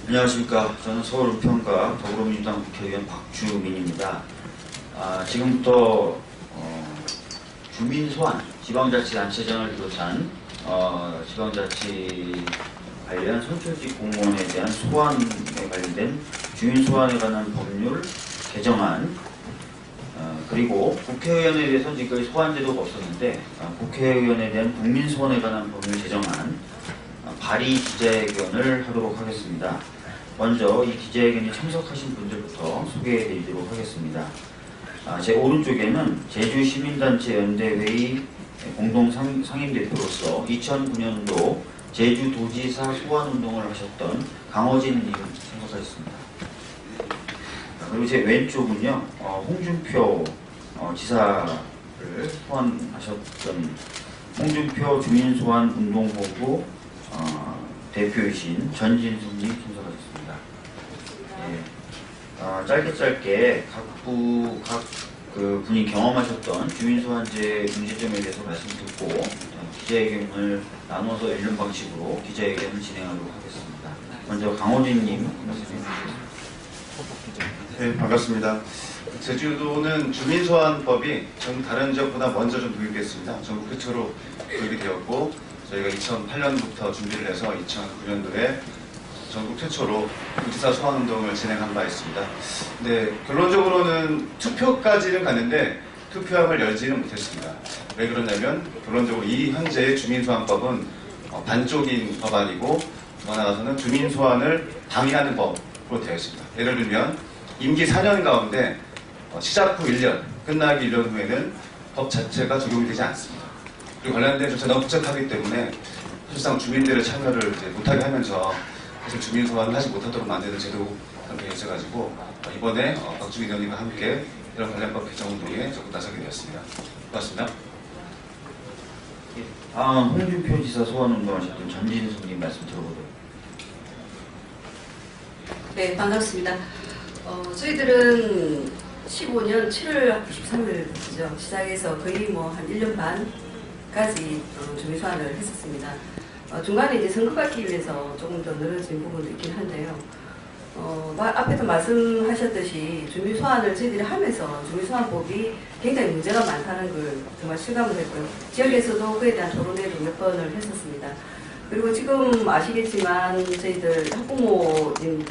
안녕하십니까. 저는 서울 은평가 더불어민주당 국회의원 박주민입니다. 지금부터 주민소환, 지방자치단체장을 비롯한 지방자치 관련 선출직 공무원에 대한 소환에 관련된 주민소환에 관한 법률 개정안, 그리고 국회의원에 대해서는 지금까지 소환제도가 없었는데 국회의원에 대한 국민소환에 관한 법률 개정안 발의 기자회견을 하도록 하겠습니다. 먼저 이 기자회견에 참석하신 분들부터 소개해 드리도록 하겠습니다. 제 오른쪽에는 제주시민단체 연대회의 공동상임대표로서 2009년도 제주도지사 소환운동을 하셨던 강어진님 참석하셨습니다. 그리고 제 왼쪽은요, 홍준표 지사를 소환하셨던 홍준표 주민소환운동본부 대표이신 전진숙님 참석하셨습니다. 짧게 각 분이 경험하셨던 주민소환제 문제점에 대해서 말씀 듣고 기자회견을 나눠서 이런 방식으로 기자회견을 진행하도록 하겠습니다. 먼저 강호진님 말씀해 주시겠습니다. 네, 반갑습니다. 제주도는 주민소환법이 다른 지역보다 먼저 좀 도입됐습니다. 전국 최초로 도입이 되었고, 저희가 2008년부터 준비를 해서 2009년도에 전국 최초로 도지사 소환운동을 진행한 바 있습니다. 네, 결론적으로는 투표까지는 갔는데 투표함을 열지는 못했습니다. 왜 그러냐면 결론적으로 이 현재의 주민소환법은 반쪽인 법안이고, 더 나아가서는 주민소환을 방해하는 법으로 되어 있습니다. 예를 들면 임기 4년 가운데 시작 후 1년, 끝나기 1년 후에는 법 자체가 적용이 되지 않습니다. 그리고 관련된 조치가 너무 복잡하기 때문에 사실상 주민들의 참여를 못하게 하면서 사실 주민소환을 하지 못하도록 만드는 제도가 되어 있어가지고 이번에 박주민 의원님과 함께 이런 관련법 개정운동에 적극 나서게 되었습니다. 고맙습니다. 홍준표 지사 소환운동 하셨던 전진숙님 말씀 들어보도록. 네, 반갑습니다. 저희들은 15년 7월 23일부터 시작해서 거의 한 1년 반까지 주민소환을 했었습니다. 중간에 이제 선거가 기면서 조금 더 늘어진 부분도 있긴 한데요. 앞에도 말씀하셨듯이 주민소환을 저희들이 하면서 주민소환법이 굉장히 문제가 많다는 걸 정말 실감을 했고요. 지역에서도 그에 대한 토론회도 몇 번을 했었습니다. 그리고 지금 아시겠지만 저희들 학부모님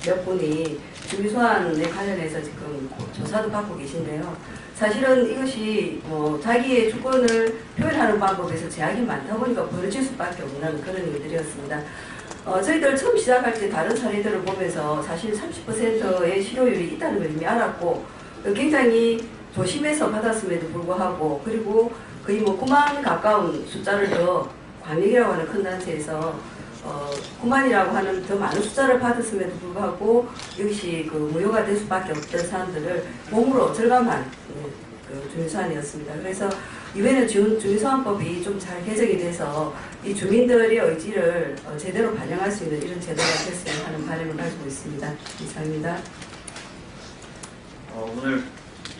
몇 분이 주민소환에 관련해서 지금 조사도 받고 계신데요. 사실은 이것이 자기의 주권을 표현하는 방법에서 제약이 많다 보니까 벌어질 수밖에 없는 그런 일들이었습니다. 저희들 처음 시작할 때 다른 사례들을 보면서 사실 30%의 실효율이 있다는 걸 이미 알았고 굉장히 조심해서 받았음에도 불구하고, 그리고 거의 9만 가까운 숫자를 더 광역이라고 하는 큰 단체에서 9만이라고 하는 더 많은 숫자를 받았음에도 불구하고 이것이 무효가 될 수밖에 없던 사람들을 몸으로 절감한 주민소환이었습니다. 그래서 이번에는 주민소환법이 좀 잘 개정이 돼서 이 주민들의 의지를 제대로 반영할 수 있는 이런 제도가 됐으면 하는 바람을 가지고 있습니다. 이상입니다. 오늘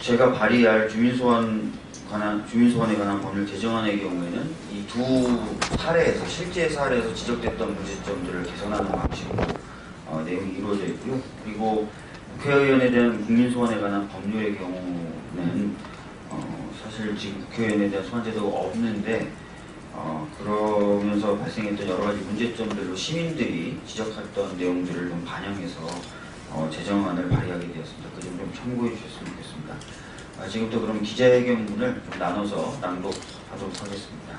제가 발의할 주민소환에 관한 법률 개정안의 경우에는 이 두 사례에서, 실제 사례에서 지적됐던 문제점들을 개선하는 방식으로 내용이 이루어져 있고요. 그리고 국회의원에 대한 국민소환에 관한 법률의 경우는 사실 지금 국회의원에 대한 소환제도가 없는데 그러면서 발생했던 여러 가지 문제점들로 시민들이 지적했던 내용들을 좀 반영해서 제정안을 발의하게 되었습니다. 그 점 좀 참고해 주셨으면 좋겠습니다. 지금부터 그럼 기자회견문을 좀 나눠서 낭독하도록 하겠습니다.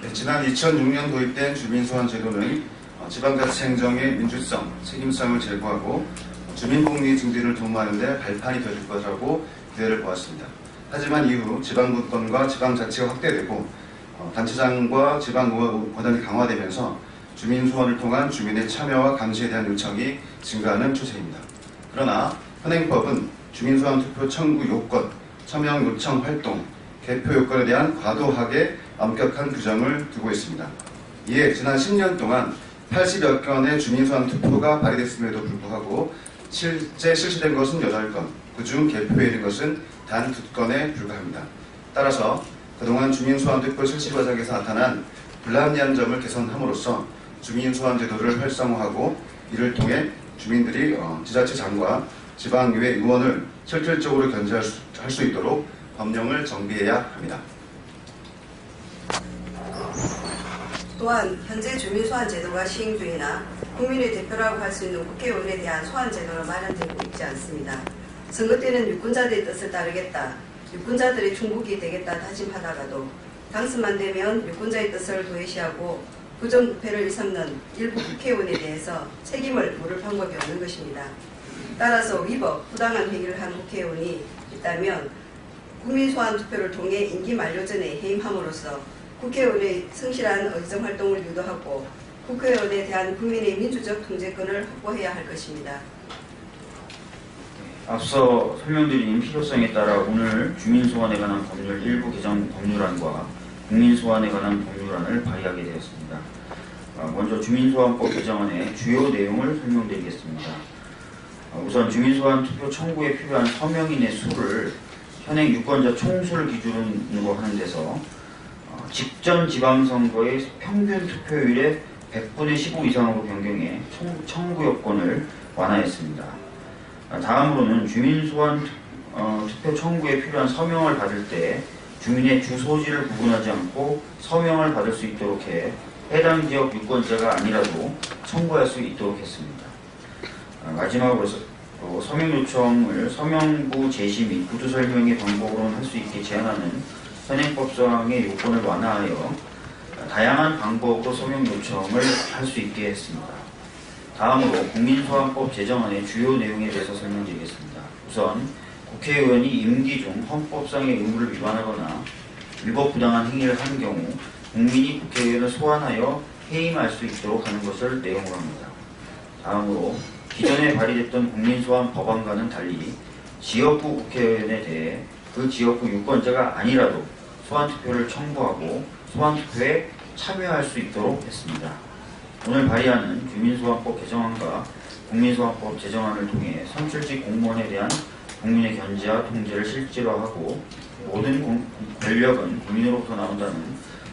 네, 지난 2006년 도입된 주민소환 제도는 지방자치 행정의 민주성, 책임성을 제고하고 주민복리 증진을 도모하는 데 발판이 되어줄 것이라고 기대를 보았습니다. 하지만 이후 지방분권과 지방자치가 확대되고 단체장과 지방의회 권한이 강화되면서 주민소환을 통한 주민의 참여와 감시에 대한 요청이 증가하는 추세입니다. 그러나 현행법은 주민소환 투표 청구 요건, 서명 요청 활동, 개표 요건에 대한 과도하게 엄격한 규정을 두고 있습니다. 이에 지난 10년 동안 80여 건의 주민소환 투표가 발의됐음에도 불구하고 실제 실시된 것은 8건, 그중 개표에 이른 것은 단 2건에 불과합니다. 따라서 그동안 주민소환 투표 실시 과정에서 나타난 불합리한 점을 개선함으로써 주민 소환 제도를 활성화하고 이를 통해 주민들이 지자체장과 지방의회 의원을 실질적으로 견제할 수 있도록 법령을 정비해야 합니다. 또한 현재 주민 소환 제도가 시행 중이나 국민의 대표라고 할 수 있는 국회의원에 대한 소환 제도는 마련되고 있지 않습니다. 선거 때는 유권자들의 뜻을 따르겠다, 유권자들의 충복이 되겠다 다짐하다가도 당선만 되면 유권자의 뜻을 도외시하고 부정부패를 일삼는 일부 국회의원에 대해서 책임을 물을 방법이 없는 것입니다. 따라서 위법, 부당한 행위를 한 국회의원이 있다면 국민 소환 투표를 통해 임기 만료 전에 해임함으로써 국회의원의 성실한 의정 활동을 유도하고 국회의원에 대한 국민의 민주적 통제권을 확보해야 할 것입니다. 앞서 설명드린 필요성에 따라 오늘 주민소환에 관한 법률 일부 개정 법률안과 국민소환에 관한 법률안을 발의하게 되었습니다. 먼저 주민소환법 개정안의 주요 내용을 설명드리겠습니다. 우선 주민소환 투표 청구에 필요한 서명인의 수를 현행 유권자 총수를 기준으로 하는 데서 직전 지방선거의 평균 투표율의 100분의 15 이상으로 변경해 청구 요건을 완화했습니다. 다음으로는 주민소환 투표 청구에 필요한 서명을 받을 때 주민의 주소지를 구분하지 않고 서명을 받을 수 있도록 해 해당 지역 유권자가 아니라도 청구할 수 있도록 했습니다. 마지막으로 서명 요청을 서명부 제시 및 구두 설명의 방법으로는 할 수 있게 제한하는 현행법상의 요건을 완화하여 다양한 방법으로 서명 요청을 할 수 있게 했습니다. 다음으로 국민소환법 제정안의 주요 내용에 대해서 설명드리겠습니다. 우선 국회의원이 임기 중 헌법상의 의무를 위반하거나 위법 부당한 행위를 한 경우 국민이 국회의원을 소환하여 해임할 수 있도록 하는 것을 내용으로 합니다. 다음으로 기존에 발의됐던 국민소환 법안과는 달리 지역구 국회의원에 대해 그 지역구 유권자가 아니라도 소환투표를 청구하고 소환투표에 참여할 수 있도록 했습니다. 오늘 발의하는 주민소환법 개정안과 국민소환법 제정안을 통해 선출직 공무원에 대한 국민의 견제와 통제를 실질화하고 모든 권력은 국민으로부터 나온다는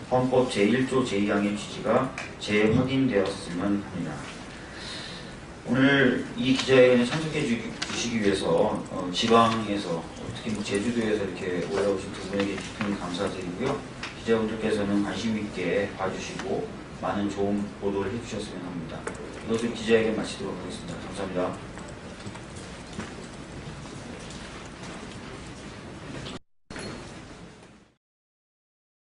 헌법 제1조 제2항의 취지가 재확인되었으면 합니다. 오늘 이 기자회견에 참석해 주시기 위해서 지방에서 특히 제주도에서 이렇게 올라오신 두 분에게 깊은 감사드리고요. 기자분들께서는 관심 있게 봐주시고 많은 좋은 보도를 해주셨으면 합니다. 이것을 기자회견 마치도록 하겠습니다. 감사합니다.